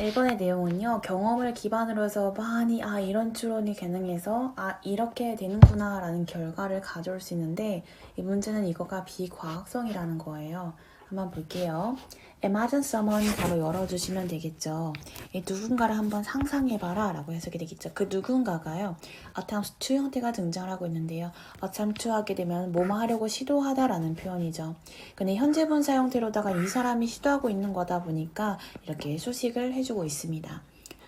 이번의 내용은요, 경험을 기반으로 해서 많이, 이런 추론이 가능해서, 이렇게 되는구나, 라는 결과를 가져올 수 있는데, 이 문제는 이거가 비과학성이라는 거예요. 한번 볼게요. Imagine someone 바로 열어주시면 되겠죠. 이 누군가를 한번 상상해봐라 라고 해석이 되겠죠. 그 누군가가요. attempt to 형태가 등장을 하고 있는데요. attempt to 하게 되면 뭐뭐 하려고 시도하다 라는 표현이죠. 근데 현재 분사 형태로다가 이 사람이 시도하고 있는 거다 보니까 이렇게 수식을 해주고 있습니다.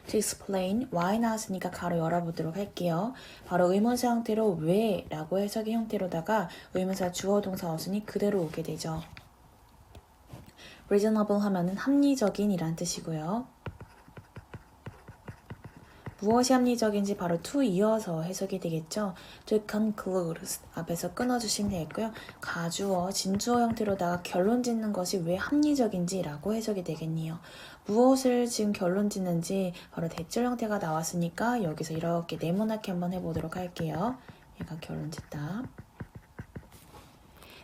To explain, why 나왔으니까 가로 열어보도록 할게요. 바로 의문사 형태로 왜 라고 해석의 형태로다가 의문사 주어 동사 어순이 그대로 오게 되죠. reasonable 하면은 합리적인 이란 뜻이고요. 무엇이 합리적인지 바로 to 이어서 해석이 되겠죠. to conclude 앞에서 끊어주시면 되겠고요. 가주어, 진주어 형태로다가 결론 짓는 것이 왜 합리적인지 라고 해석이 되겠네요. 무엇을 지금 결론 짓는지 바로 대절 형태가 나왔으니까 여기서 이렇게 네모나게 한번 해보도록 할게요. 얘가 결론 짓다.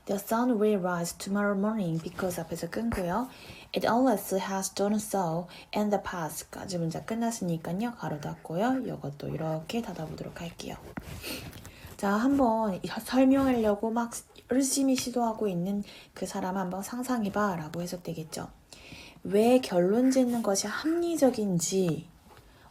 The sun will rise tomorrow morning because 앞에서 끊고요. It always has done so in the past까지 문장 끝났으니까요. 가로 닫고요. 이것도 이렇게 닫아보도록 할게요. 자, 한번 설명하려고 막 열심히 시도하고 있는 그 사람 한번 상상해봐 라고 해석되겠죠. 왜 결론 짓는 것이 합리적인지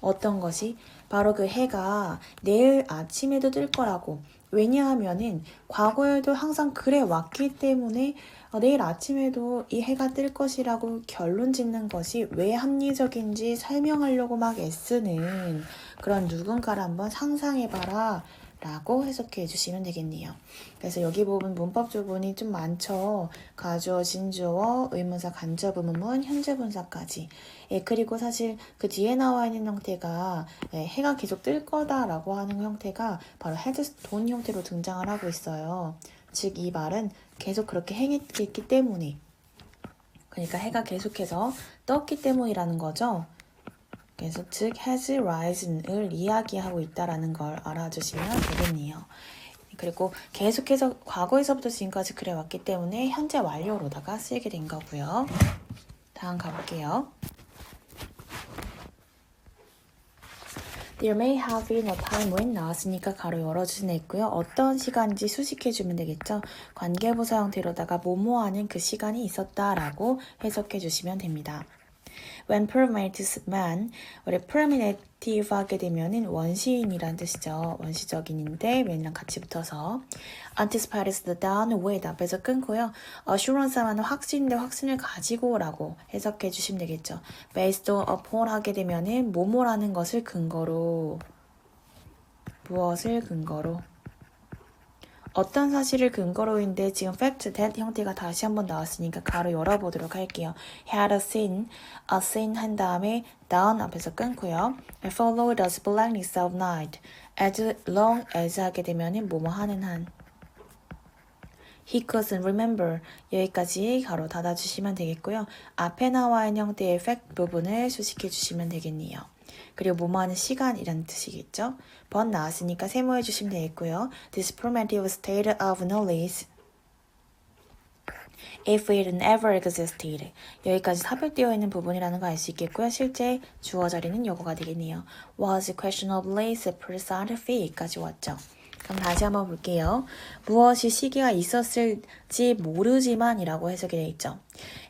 어떤 것이 바로 그 해가 내일 아침에도 뜰 거라고 왜냐하면은 과거에도 항상 그래 왔기 때문에 내일 아침에도 이 해가 뜰 것이라고 결론 짓는 것이 왜 합리적인지 설명하려고 막 애쓰는 그런 누군가를 한번 상상해봐라 라고 해석해 주시면 되겠네요. 그래서 여기 부분 문법 부분이 좀 많죠. 가주어, 진주어, 의문사, 간접 의문문, 현재 분사까지. 그리고 사실 그 뒤에 나와 있는 형태가 해가 계속 뜰 거다라고 하는 형태가 바로 헤드스톤 형태로 등장을 하고 있어요. 즉 이 말은 계속 그렇게 행했기 때문에 그러니까 해가 계속해서 떴기 때문이라는 거죠. 그래서 즉 has risen을 이야기하고 있다라는 걸 알아주시면 되겠네요. 그리고 계속해서 과거에서부터 지금까지 그래 왔기 때문에 현재 완료로다가 쓰이게 된 거고요. 다음 가볼게요. There may have been a time when 나왔으니까 가로 열어주시면 있고요. 어떤 시간인지 수식해주면 되겠죠. 관계부사 형태로다가 뭐뭐하는 그 시간이 있었다라고 해석해주시면 됩니다. When permitted,만 우리 perminative 하게 되면은 원시인이란 뜻이죠. 원시적인인데 when이랑 같이 붙어서 anticipated the down with 앞에서 끊고요. assurance 하면 확신인데 확신을 가지고라고 해석해 주시면 되겠죠. based upon 하게 되면은 뭐뭐라는 것을 근거로 무엇을 근거로 어떤 사실을 근거로인데 지금 fact that 형태가 다시 한번 나왔으니까 가로 열어보도록 할게요. had a sin 한 다음에 down 앞에서 끊고요. follow the blackness of night as long as 하게 되면은 뭐뭐 하는 한 he couldn't remember 여기까지 가로 닫아주시면 되겠고요. 앞에 나와 있는 형태의 fact 부분을 수식해 주시면 되겠네요. 그리고 뭐뭐 하는 시간이라는 뜻이겠죠. 번 나왔으니까 세모해 주시면 되겠고요. This primitive state of knowledge if it never existed 여기까지 삽입되어 있는 부분이라는 거 알 수 있겠고요. 실제 주어 자리는 요거가 되겠네요. was questionably scientific까지 왔죠. 그럼 다시 한번 볼게요. 무엇이 시기가 있었을지 모르지만 이라고 해석이 되어 있죠.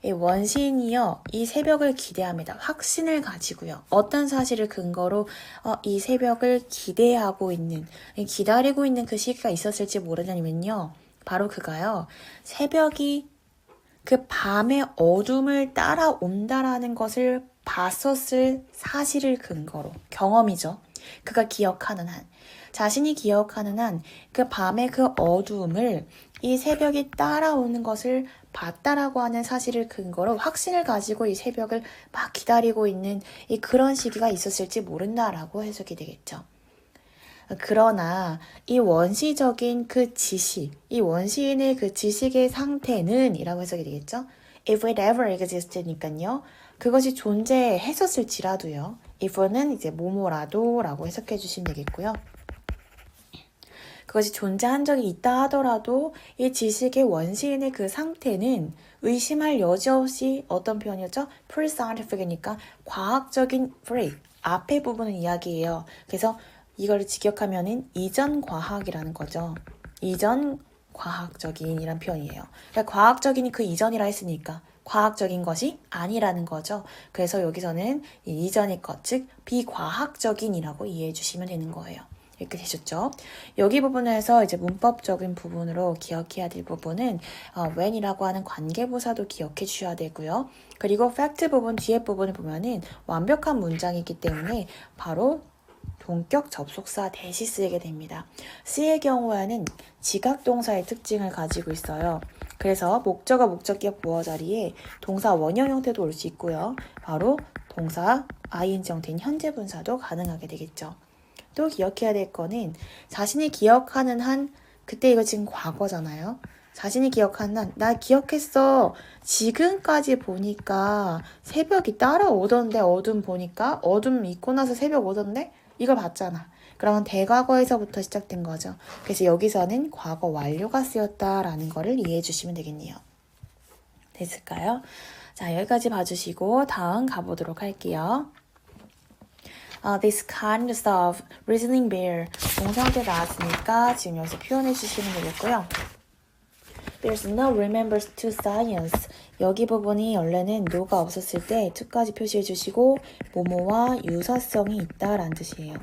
이 원시인이요. 이 새벽을 기대합니다. 확신을 가지고요. 어떤 사실을 근거로 이 새벽을 기대하고 있는, 기다리고 있는 그 시기가 있었을지 모르냐면요. 바로 그가요. 새벽이 그 밤의 어둠을 따라온다라는 것을 봤었을 사실을 근거로 경험이죠. 그가 기억하는 한 자신이 기억하는 한 그 밤의 그 어두움을 이 새벽이 따라오는 것을 봤다라고 하는 사실을 근거로 확신을 가지고 이 새벽을 막 기다리고 있는 이 그런 시기가 있었을지 모른다라고 해석이 되겠죠. 그러나 이 원시적인 그 지식, 이 원시인의 그 지식의 상태는 이라고 해석이 되겠죠. If it ever existed니까요. 그것이 존재했었을지라도요. if는 이제 뭐뭐라도 라고 해석해 주시면 되겠고요. 그것이 존재한 적이 있다 하더라도 이 지식의 원시인의 그 상태는 의심할 여지 없이 어떤 표현이었죠? pre-scientific이니까 과학적인 free 앞에 부분을 이야기해요. 그래서 이걸 직역하면은 이전 과학이라는 거죠. 이전 과학적인이란 표현이에요. 그러니까 과학적인이 그 이전이라 했으니까 과학적인 것이 아니라는 거죠. 그래서 여기서는 이 이전의 것, 즉 비과학적인이라고 이해해 주시면 되는 거예요. 이렇게 되셨죠? 여기 부분에서 이제 문법적인 부분으로 기억해야 될 부분은 when이라고 하는 관계부사도 기억해 주셔야 되고요. 그리고 fact 부분 뒤에 부분을 보면은 완벽한 문장이기 때문에 바로 동격 접속사 대시 쓰게 됩니다. C의 경우에는 지각동사의 특징을 가지고 있어요. 그래서 목적어 목적격 보어 자리에 동사 원형 형태도 올 수 있고요. 바로 동사 ing 형태인 현재 분사도 가능하게 되겠죠. 또 기억해야 될 거는 자신이 기억하는 한 그때 이거 지금 과거잖아요. 자신이 기억하는 한 나 기억했어. 지금까지 보니까 새벽이 따라오던데 어둠 보니까 어둠 있고 나서 새벽 오던데 이걸 봤잖아. 그러면 대과거에서부터 시작된 거죠. 그래서 여기서는 과거 완료가 쓰였다라는 거를 이해해 주시면 되겠네요. 됐을까요? 자, 여기까지 봐주시고 다음 가보도록 할게요. This kind of reasoning bear 동사한테 나왔으니까 지금 여기서 표현해 주시면 되겠고요. There's no remembers to science. 여기 부분이 원래는 no가 없었을 때 to까지 표시해 주시고 뭐뭐와 유사성이 있다라는 뜻이에요.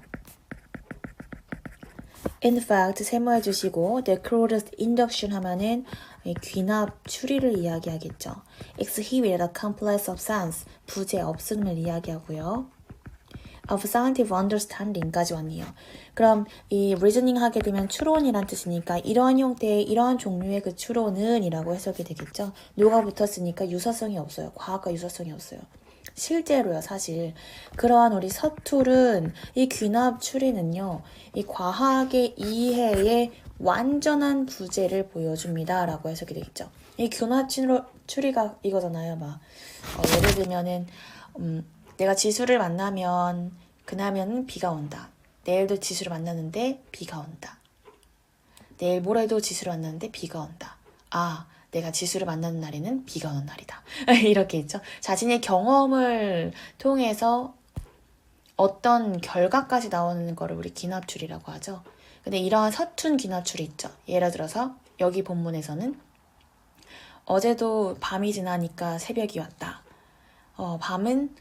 In fact 세모해 주시고 the closest induction 하면은 귀납 추리를 이야기하겠죠. Exhibit a complex of sense 부재 없음을 이야기하고요. of scientific understanding까지 왔네요. 그럼 이 reasoning 하게 되면 추론이란 뜻이니까 이러한 형태의 이러한 종류의 그 추론은 이라고 해석이 되겠죠. no가 붙었으니까 유사성이 없어요. 과학과 유사성이 없어요. 실제로요, 사실. 그러한 우리 서툴은 이 귀납 추리는요, 이 과학의 이해의 완전한 부재를 보여줍니다. 라고 해석이 되겠죠. 이 귀납 추리가 이거잖아요. 막 예를 들면은 내가 지수를 만나면 그날은 비가 온다. 내일도 지수를 만나는데 비가 온다. 내일 모레도 지수를 만나는데 비가 온다. 아, 내가 지수를 만나는 날에는 비가 오는 날이다. 이렇게 있죠. 자신의 경험을 통해서 어떤 결과까지 나오는 거를 우리 기납출이라고 하죠. 근데 이러한 서툰 기납출이 있죠. 예를 들어서 여기 본문에서는 어제도 밤이 지나니까 새벽이 왔다. 밤은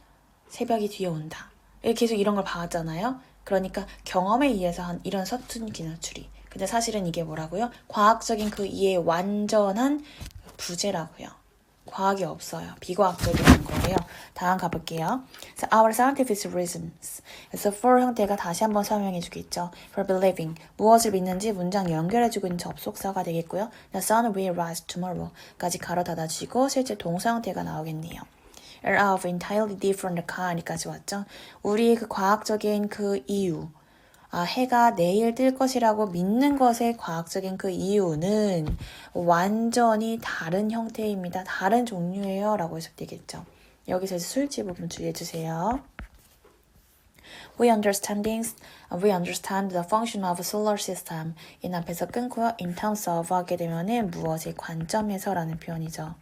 새벽이 뒤에 온다. 계속 이런 걸 봐왔잖아요. 그러니까 경험에 의해서 한 이런 서툰 기납출이. 근데 사실은 이게 뭐라고요? 과학적인 그 이해의 완전한 부재라고요. 과학이 없어요. 비과학적이라는 거예요. 다음 가볼게요. So our scientific reasons. 그래서 for 형태가 다시 한번 설명해 주겠죠. For believing. 무엇을 믿는지 문장 연결해주고 있는 접속사가 되겠고요. The sun will rise tomorrow. 까지 가로 닫아주시고 실제 동사 형태가 나오겠네요. are of entirely different kind까지 왔죠. 우리의 그 과학적인 그 이유. 해가 내일 뜰 것이라고 믿는 것의 과학적인 그 이유는 완전히 다른 형태입니다. 다른 종류예요. 라고 해석되겠죠. 여기서 술지 부분 주의해주세요. We understand the function of solar system. 이 앞에서 끊고요. In terms of 하게 되면은 무엇의 관점에서 라는 표현이죠.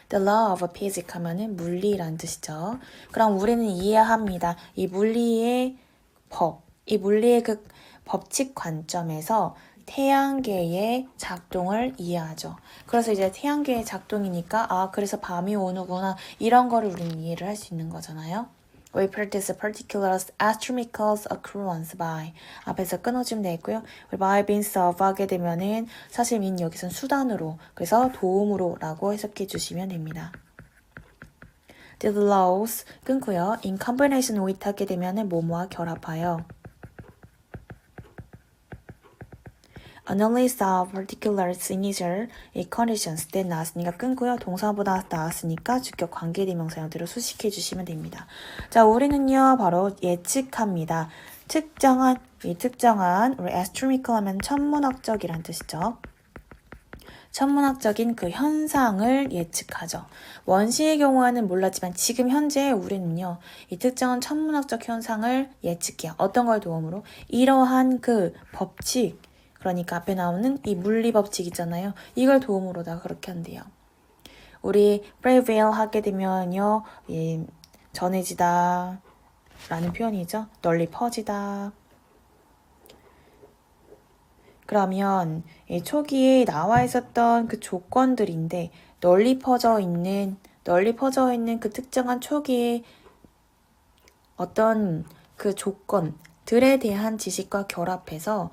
The law of physics 하면은 물리라는 뜻이죠. 그럼 우리는 이해합니다. 이 물리의 법. 이 물리의 그 법칙 관점에서 태양계의 작동을 이해하죠. 그래서 이제 태양계의 작동이니까 그래서 밤이 오는구나 이런 거를 우리는 이해를 할 수 있는 거잖아요. We practice particular astronomical occurrence by 앞에서 끊어주면 되겠고요. by means of 하게 되면은 사실 mean 여기서는 수단으로 그래서 도움으로 라고 해석해 주시면 됩니다. The laws 끊고요. In combination with 하게 되면은 뭐뭐와 결합하여 analysis of particular initial conditions 때 나왔으니까 끊고요. 동사보다 나왔으니까 주격 관계대명사 형태로 수식해 주시면 됩니다. 자, 우리는요 바로 예측합니다. 특정한 우리 astronomical 하면 천문학적이란 뜻이죠. 천문학적인 그 현상을 예측하죠. 원시의 경우에는 몰랐지만 지금 현재 우리는요. 이 특정한 천문학적 현상을 예측해요. 어떤 걸 도움으로? 이러한 그 법칙 그러니까 앞에 나오는 이 물리 법칙 있잖아요. 이걸 도움으로다가 그렇게 한대요. 우리 prevail 하게 되면요. 전해지다 라는 표현이죠. 널리 퍼지다. 그러면 초기에 나와 있었던 그 조건들인데 널리 퍼져 있는 그 특정한 초기의 어떤 그 조건들에 대한 지식과 결합해서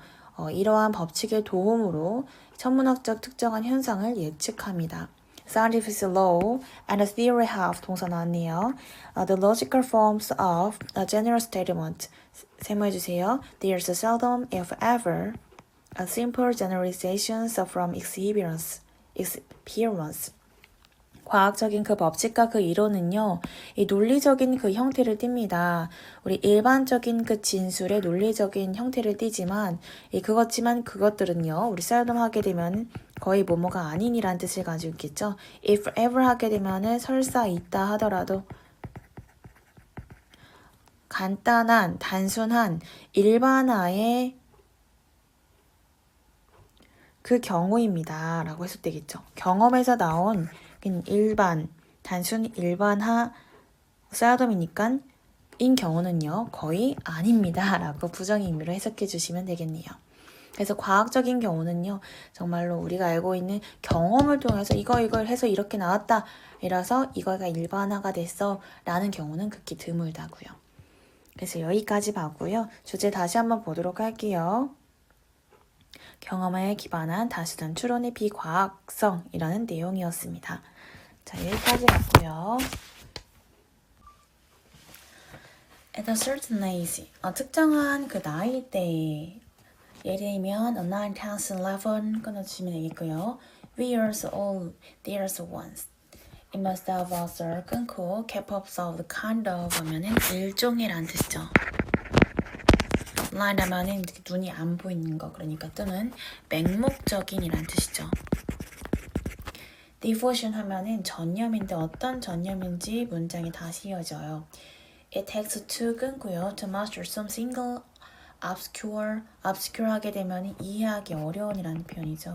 이러한 법칙의 도움으로 천문학적 특정한 현상을 예측합니다. Scientific law and the theory have 동사 나왔네요. The logical forms of a general statement. 세모해주세요. There's seldom, if ever, a simple generalizations from experience. 과학적인 그 법칙과 그 이론은요, 이 논리적인 그 형태를 띱니다. 우리 일반적인 그 진술의 논리적인 형태를 띠지만, 그것들은요, 우리 seldom 하게 되면 거의 뭐뭐가 아닌이란 뜻을 가지고 있겠죠. if ever 하게 되면은 설사 있다 하더라도 간단한, 단순한, 일반화의 그 경우입니다. 라고 해석되겠죠. 경험에서 나온 단순 일반화 seldом이니까 인 경우는요 거의 아닙니다 라고 부정의 의미로 해석해 주시면 되겠네요. 그래서 과학적인 경우는요 정말로 우리가 알고 있는 경험을 통해서 이걸 해서 이렇게 나왔다 이라서 이거가 일반화가 됐어 라는 경우는 극히 드물다고요. 그래서 여기까지 봤고요. 주제 다시 한번 보도록 할게요. 경험에 기반한 다수단 추론의 비과학성이라는 내용이었습니다. 자, 여기까지 봤고요. At a certain age, 특정한 그 나이대에 예를 들면 a 9, 10, 11 끊어주시면 되겠고요. We are all there's once. It must have also 끊고 kept up of the kind of 하면은 일종이란 뜻이죠. blind 하면은 눈이 안 보이는 거 그러니까 또는 맹목적인이란 뜻이죠. devotion 하면은 전념인데 어떤 전념인지 문장이 다시 이어져요. It takes two 끊고요. To master some single obscure 하게 되면 이해하기 어려운이라는 표현이죠.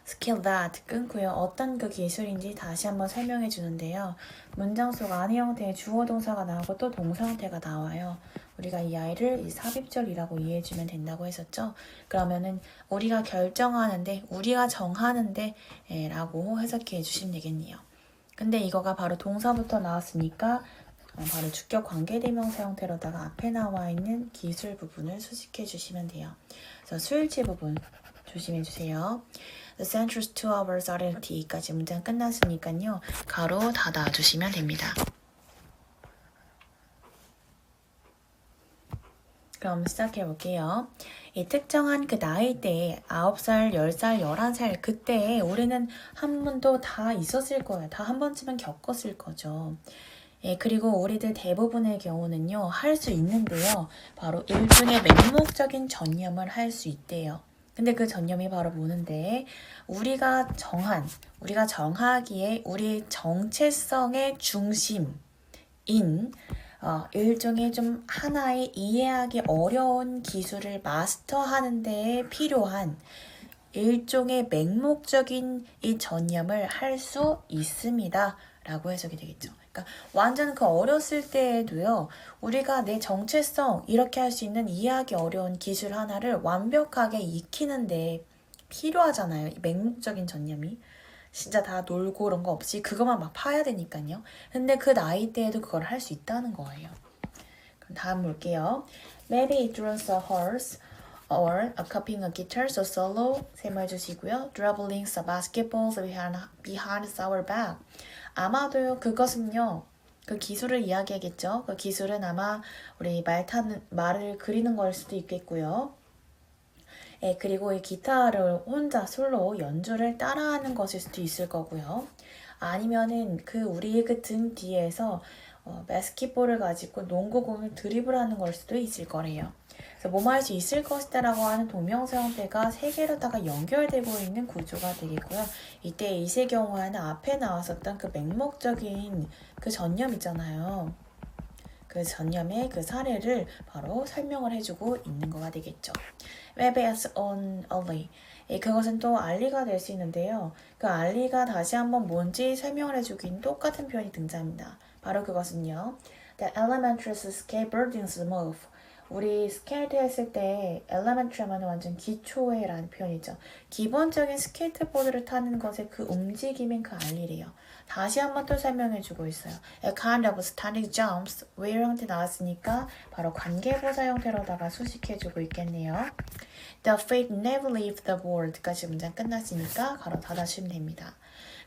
skill that 끊고요. 어떤 그 기술인지 다시 한번 설명해 주는데요. 문장 속 안의 형태의 주어 동사가 나오고 또 동사 형태가 나와요. 우리가 이 아이를 삽입절이라고 이해해 주면 된다고 했었죠. 그러면은 우리가 결정하는데 우리가 정하는데 라고 해석해 주시면 되겠네요. 근데 이거가 바로 동사부터 나왔으니까 바로 주격 관계대명사 형태로다가 앞에 나와 있는 기술 부분을 수식해 주시면 돼요. 그래서 수일치 부분 조심해 주세요. The central to our identity까지 문장 끝났으니까요. 가로 닫아 주시면 됩니다. 그럼 시작해 볼게요. 이 특정한 그 나이대에 9살, 10살, 11살 그때에 우리는 한 번도 다 있었을 거예요. 다 한 번쯤은 겪었을 거죠. 그리고 우리들 대부분의 경우는요. 할 수 있는데요. 바로 일종의 맹목적인 전념을 할 수 있대요. 근데 그 전념이 바로 뭐는데 우리가 정하기에 우리 정체성의 중심인 일종의 좀 하나의 이해하기 어려운 기술을 마스터하는 데에 필요한 일종의 맹목적인 이 전념을 할 수 있습니다. 라고 해석이 되겠죠. 그러니까 완전 그 어렸을 때에도요. 우리가 내 정체성 이렇게 할 수 있는 이해하기 어려운 기술 하나를 완벽하게 익히는데 필요하잖아요. 이 맹목적인 전념이. 진짜 다 놀고 그런 거 없이 그것만 막 파야 되니까요. 근데 그 나이 때에도 그걸 할 수 있다는 거예요. 그럼 다음 볼게요. Maybe it draws a horse or copying a guitar, so solo 세모해 주시고요. Dribbling a basketball behind our back. 아마도요 그것은요 그 기술을 이야기하겠죠. 그 기술은 아마 우리 말을 그리는 걸 수도 있겠고요. 그리고 이 기타를 혼자 솔로 연주를 따라하는 것일 수도 있을 거고요. 아니면은 우리의 그 등 뒤에서 바스켓볼을 가지고 농구공을 드리블하는 걸 수도 있을 거래요. 그래서 뭐뭐 할 수 있을 것이다 라고 하는 동명사 형태가 세 개로다가 연결되고 있는 구조가 되겠고요. 이때 이세 경우에는 앞에 나왔었던 그 맹목적인 그 전념 있잖아요. 그 전념의 그 사례를 바로 설명을 해주고 있는 거가 되겠죠. Maybe it's on only. 그것은 또 알리가 될 수 있는데요. 그 알리가 다시 한번 뭔지 설명을 해주긴 똑같은 표현이 등장합니다. 바로 그것은요. The elementary skateboarding's move. 우리 스케이트 했을 때 elementary 하면 완전 기초에 라는 표현이죠. 기본적인 스케이트보드를 타는 것의 그 움직임인 그 알리래요. 다시 한번 또 설명해주고 있어요. A kind of static jumps. 왜 형태 나왔으니까 바로 관계부사 형태로다가 수식해주고 있겠네요. The feet never leave the board까지 문장 끝났으니까 가로 닫아주시면 됩니다.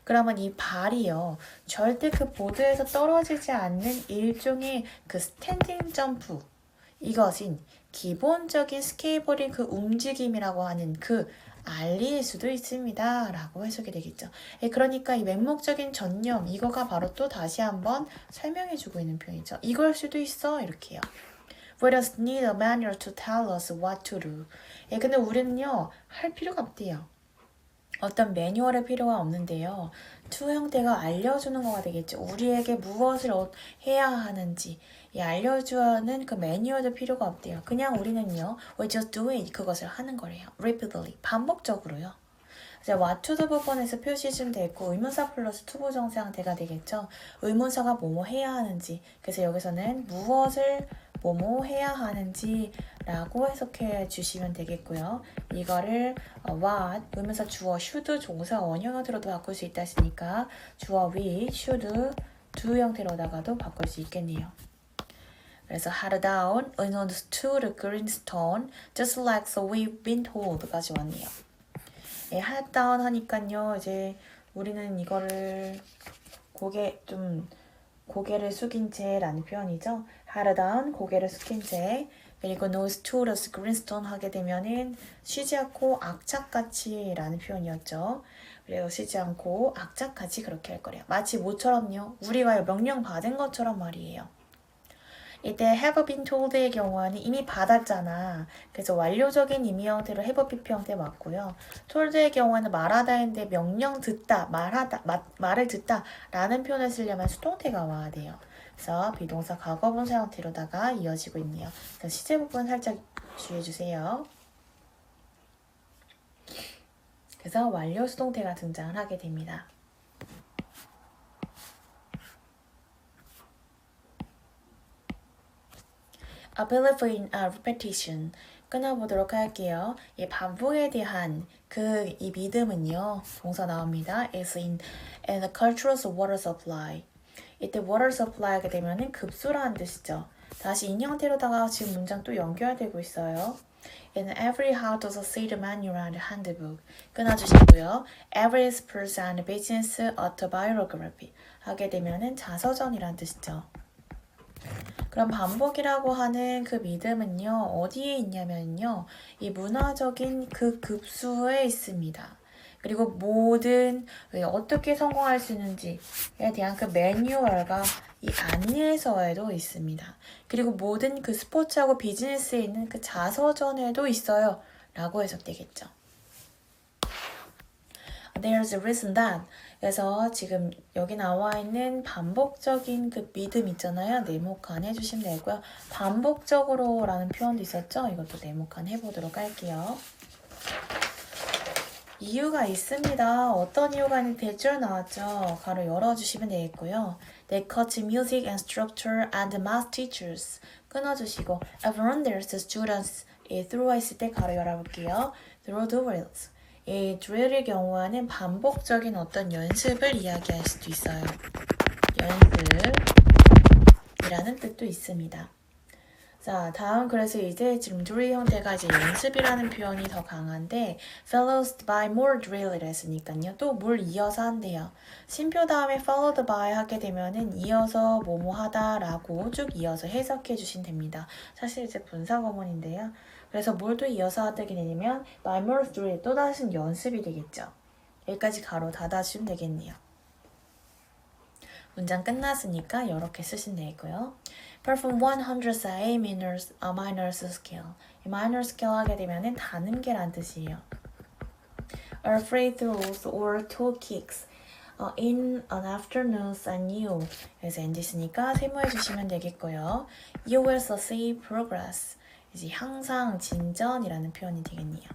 그러면 이 발이요. 절대 그 보드에서 떨어지지 않는 일종의 그 스탠딩 점프. 이것은 기본적인 스케이트보딩 그 움직임이라고 하는 그 알리일 수도 있습니다. 라고 해석이 되겠죠. 그러니까 이 맹목적인 전념 이거가 바로 또 다시 한번 설명해주고 있는 표현이죠. 이걸 수도 있어 이렇게요. We just need a manual to tell us what to do. 근데 우리는요 할 필요가 없대요. 어떤 매뉴얼의 필요가 없는데요. to 형태가 알려주는 거가 되겠죠. 우리에게 무엇을 해야 하는지 알려주는 그 매뉴얼도 필요가 없대요. 그냥 우리는요. We just do it. 그것을 하는 거래요. Repeatedly. 반복적으로요. 이제 what to도 부분에서 표시해주면 되고 의문사 플러스 투부정사 형태가 되겠죠. 의문사가 뭐뭐 해야 하는지 그래서 여기서는 무엇을 뭐뭐 해야 하는지 라고 해석해 주시면 되겠고요. 이거를 what 의문사 주어 should 종사 원형 형태로도 바꿀 수 있다 했으니까 주어 we should do 형태로다가도 바꿀 수 있겠네요. 그래서 head down, announce to the greenstone, just like so we've been told까지 왔네요. head down 하니까요. 이제 우리는 이거를 고개를 숙인 채라는 표현이죠. head down, 고개를 숙인 채. 그리고 nose to the greenstone 하게 되면은 쉬지 않고 악착같이라는 표현이었죠. 그리고 쉬지 않고 악착같이 그렇게 할 거래요. 마치 뭐처럼요. 우리가 명령 받은 것처럼 말이에요. 이때 have been told의 경우는 이미 받았잖아. 그래서 완료적인 의미 형태로 have PP 형태 맞고요. told의 경우는 말하다인데 명령 듣다, 말을 듣다 라는 표현을 쓰려면 수동태가 와야 돼요. 그래서 비동사 과거분사 형태로다가 이어지고 있네요. 그래서 시제 부분 살짝 주의해주세요. 그래서 완료 수동태가 등장을 하게 됩니다. I believe in a repetition. 끊어보도록 할게요. 이 반복에 대한 이 믿음은요. 동사 나옵니다. is in the cultural water supply. 이때 water supply하게 되면은 급수라는 뜻이죠. 다시 인형태로다가 지금 문장 또 연결되고 있어요. In every how to succeed manual and handbook. 끊어주시고요. Every sports and business autobiography. 하게 되면은 자서전이라는 뜻이죠. 그럼 반복이라고 하는 그 믿음은요, 어디에 있냐면요, 이 문화적인 그 급수에 있습니다. 그리고 모든 어떻게 성공할 수 있는지에 대한 그 매뉴얼과 이 안내서에도 있습니다. 그리고 모든 그 스포츠하고 비즈니스에 있는 그 자서전에도 있어요. 라고 해석되겠죠. There's a reason that. 그래서 지금 여기 나와 있는 반복적인 그 믿음 있잖아요. 네모칸 해주시면 되고요. 반복적으로 라는 표현도 있었죠. 이것도 네모칸 해보도록 할게요. 이유가 있습니다. 어떤 이유가 있는지 대줄 나왔죠. 가로 열어주시면 되겠고요. They cut music and structure and math teachers. 끊어주시고 Everyone there's students. through 했을 때 가로 열어볼게요. Through the wheels. 이 drill의 경우에는 반복적인 어떤 연습을 이야기할 수도 있어요. 연습이라는 뜻도 있습니다. 자, 다음 그래서 이제 지금 drill 형태가 이제 연습이라는 표현이 더 강한데 followed by more drill을 했으니까요. 또 뭘 이어서 한대요. 심표 다음에 followed by 하게 되면은 이어서 뭐뭐 하다라고 쭉 이어서 해석해 주시면 됩니다. 사실 이제 분사 구문인데요. 그래서 뭘 또 이어서 하게 되냐면 by more drill 또 다시 연습이 되겠죠. 여기까지 가로 닫아주면 되겠네요. 문장 끝났으니까 이렇게 쓰시면 되고요. Perform 100 a minor scale. 이 minor scale 하게 되면은 다는 게란 뜻이에요. A free throws or toe kicks. In an afternoons and you 그래서 and 있으니까 세모해 주시면 되겠고요. You will see progress 이제 항상 진전이라는 표현이 되겠네요.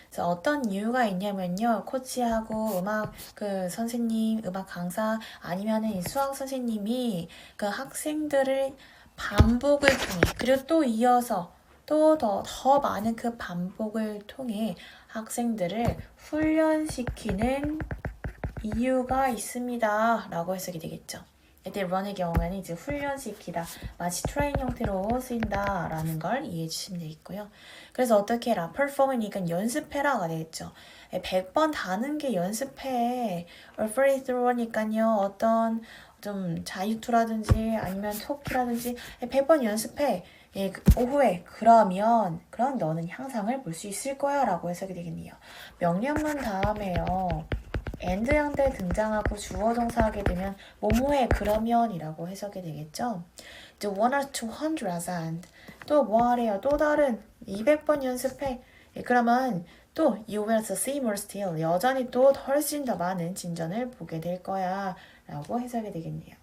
그래서 어떤 이유가 있냐면요. 코치하고 음악 선생님, 음악 강사 아니면은 이 수학 선생님이 그 학생들을 반복을 통해 그리고 또 이어서 또 더 많은 그 반복을 통해 학생들을 훈련시키는 이유가 있습니다. 라고 해석이 되겠죠. 이때 run의 경우에는 이제 훈련시키다, 마치 트레인 형태로 쓰인다 라는 걸 이해해 주시면 되겠고요. 그래서 어떻게 해라? perform이니까 연습해라가 되겠죠. 100번 다는 게 연습해. refer through니까요. 어떤 좀 자유투라든지 아니면 토끼라든지 100번 연습해. 오후에 그럼 너는 향상을 볼 수 있을 거야 라고 해석이 되겠네요. 명령문 다음에요. and 형태 등장하고 주어 동사하게 되면 뭐뭐해 그러면이라고 해석이 되겠죠. 이제 1 or 200 and 또 뭐하래요? 또 다른 200번 연습해. 그러면 또 you will see more still 여전히 또 훨씬 더 많은 진전을 보게 될 거야 라고 해석이 되겠네요.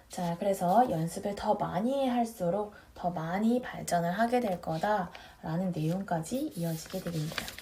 자, 그래서 연습을 더 많이 할수록 더 많이 발전을 하게 될 거다 라는 내용까지 이어지게 되겠네요.